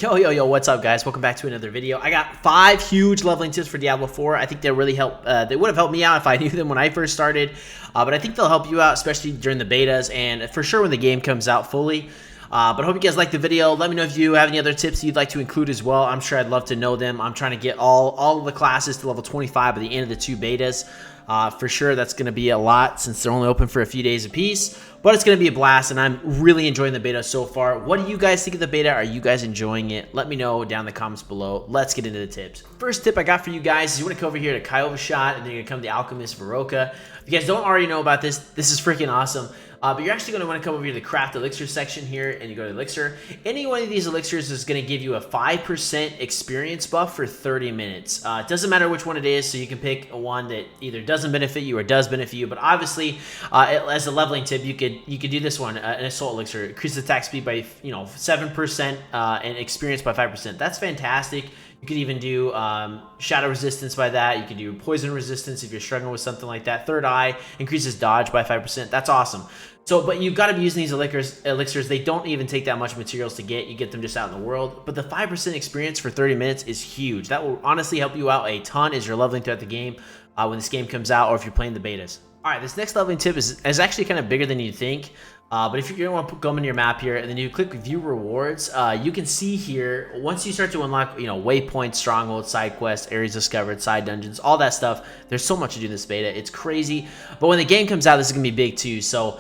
Yo, what's up, guys? Welcome back to another video. I got 5 huge leveling tips for Diablo 4. I think they really help. They would have helped me out if I knew them when I first started, but I think they'll help you out, especially during the betas and for sure when the game comes out fully. But I hope you guys liked the video. Let me know if you have any other tips you'd like to include as well. I'm sure I'd love to know them. I'm trying to get all of the classes to level 25 by the end of the 2 betas. For sure, that's going to be a lot since they're only open for a few days apiece. But it's going to be a blast, and I'm really enjoying the beta so far. What do you guys think of the beta? Are you guys enjoying it? Let me know down in the comments below. Let's get into the tips. First tip I got for you guys is you want to come over here to Hosheezy, and then you're going to come to the Alchemist Varroka. If you guys don't already know about this, this is freaking awesome. But you're actually going to want to come over here to the craft elixir section here, and you go to elixir. Any one of these elixirs is going to give you a 5% experience buff for 30 minutes. It doesn't matter which one it is, so you can pick one that either doesn't benefit you or does benefit you. But obviously, as a leveling tip, you could do this one, an assault elixir. Increase attack speed by 7% and experience by 5%. That's fantastic. You could even do shadow resistance by that. You could do poison resistance if you're struggling with something like that. Third eye increases dodge by 5%. That's awesome. So, but you've got to be using these elixirs. They don't even take that much materials to get. You get them just out in the world. But the 5% experience for 30 minutes is huge. That will honestly help you out a ton as you're leveling throughout the game when this game comes out or if you're playing the betas. All right, this next leveling tip is actually kind of bigger than you'd think. But if you're going to want to go in your map here and then you click view rewards, you can see here, once you start to unlock, waypoints, strongholds, side quests, areas discovered, side dungeons, all that stuff, there's so much to do in this beta. It's crazy. But when the game comes out, this is going to be big too. So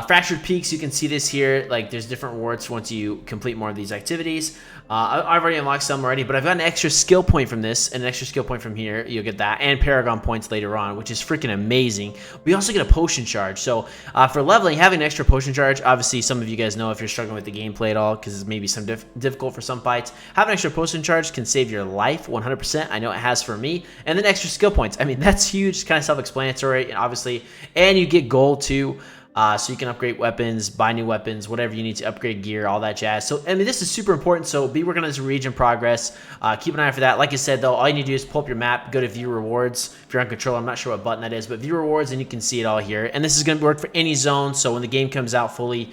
fractured peaks, you can see this here. Like there's different rewards once you complete more of these activities. I've already unlocked some already, but I've got an extra skill point from this and an extra skill point from here. You'll get that and Paragon points later on, which is freaking amazing. We also get a potion charge. So for leveling, having an extra potion charge, obviously some of you guys know if you're struggling with the gameplay at all, because it's maybe some difficult for some fights, having an extra potion charge can save your life 100%. I know it has for me. And then extra skill points. I mean, that's huge, kind of self-explanatory, and obviously, and you get gold too. So you can upgrade weapons, buy new weapons, whatever you need to upgrade gear, all that jazz. So, I mean, this is super important. So be working on this region progress. Keep an eye out for that. Like I said, though, all you need to do is pull up your map, go to view rewards. If you're on control, I'm not sure what button that is, but view rewards, and you can see it all here. And this is going to work for any zone. So when the game comes out fully,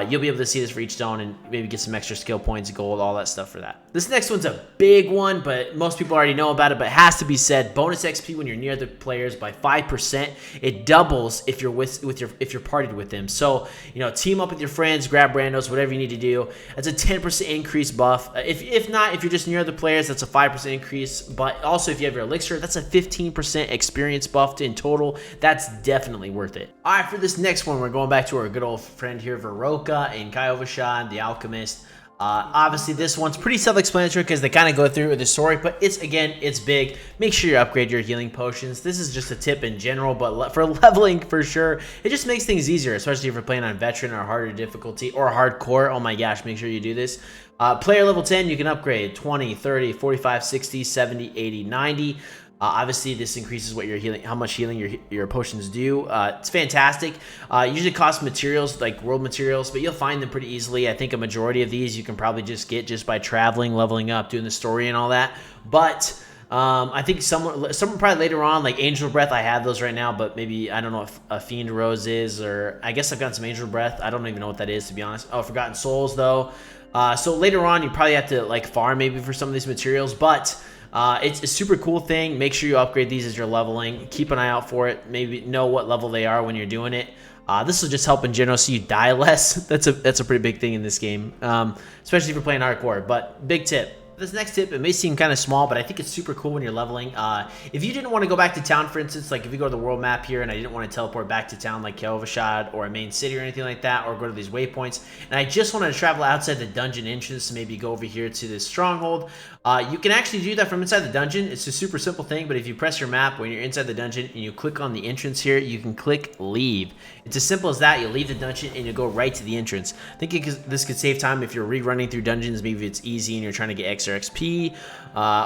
you'll be able to see this for each zone and maybe get some extra skill points, gold, all that stuff for that. This next one's a big one, but most people already know about it, but it has to be said. Bonus XP when you're near the players by 5%. It doubles if you're if you're partied with them. So, team up with your friends, grab randos, whatever you need to do. That's a 10% increase buff. If not, if you're just near the players, that's a 5% increase. But also if you have your elixir, that's a 15% experience buff in total. That's definitely worth it. All right, for this next one, we're going back to our good old friend here, Varroka and Hosheezy, the Alchemist. Obviously, this one's pretty self-explanatory because they kind of go through the story, but it's big. Make sure you upgrade your healing potions. This is just a tip in general, but for leveling, for sure, it just makes things easier, especially if you're playing on veteran or harder difficulty or hardcore. Oh my gosh, make sure you do this. Player level 10, you can upgrade 20, 30, 45, 60, 70, 80, 90. Obviously, this increases what your healing, how much healing your potions do. It's fantastic. Usually costs materials like world materials, but you'll find them pretty easily. I think a majority of these you can probably just get just by traveling, leveling up, doing the story and all that. But I think someone probably later on, like Angel Breath, I have those right now, but maybe, I don't know if a Fiend Rose is, or I guess I've gotten some Angel Breath. I don't even know what that is, to be honest. Oh, Forgotten Souls, though. So later on, you probably have to like farm maybe for some of these materials, but it's a super cool thing. Make sure you upgrade these as you're leveling. Keep an eye out for it. Maybe know what level they are when you're doing it. This will just help in general so you die less. That's a pretty big thing in this game, especially if you're playing hardcore. But big tip. This next tip, it may seem kind of small, but I think it's super cool when you're leveling. If you didn't want to go back to town, for instance, like if you go to the world map here and I didn't want to teleport back to town like Hosheezy or a main city or anything like that, or go to these waypoints, and I just wanted to travel outside the dungeon entrance to maybe go over here to this stronghold, you can actually do that from inside the dungeon. It's a super simple thing, but if you press your map when you're inside the dungeon and you click on the entrance here, you can click leave. It's as simple as that. You leave the dungeon and you go right to the entrance. I think this could save time if you're rerunning through dungeons. Maybe it's easy and you're trying to get extra extra XP.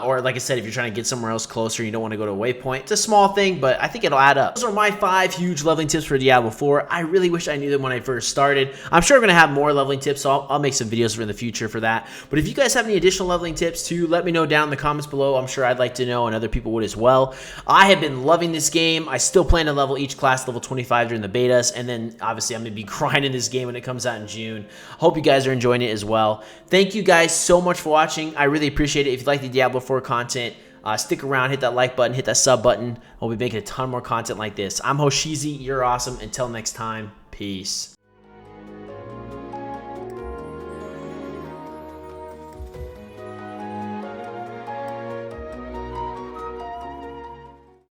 Or like I said, if you're trying to get somewhere else closer, you don't want to go to a waypoint. It's a small thing, but I think it'll add up. Those are my 5 huge leveling tips for Diablo 4. I really wish I knew them when I first started. I'm sure I'm going to have more leveling tips, so I'll make some videos in the future for that. But if you guys have any additional leveling tips too, let me know down in the comments below. I'm sure I'd like to know, and other people would as well. I have been loving this game. I still plan to level each class level 25 during the betas, and then obviously I'm going to be grinding this game when it comes out in June. Hope you guys are enjoying it as well. Thank you guys so much for watching. I really appreciate it. If you like the Diablo 4 content, stick around, hit that like button, hit that sub button. We'll be making a ton more content like this. I'm Hosheezy. You're awesome. Until next time, peace.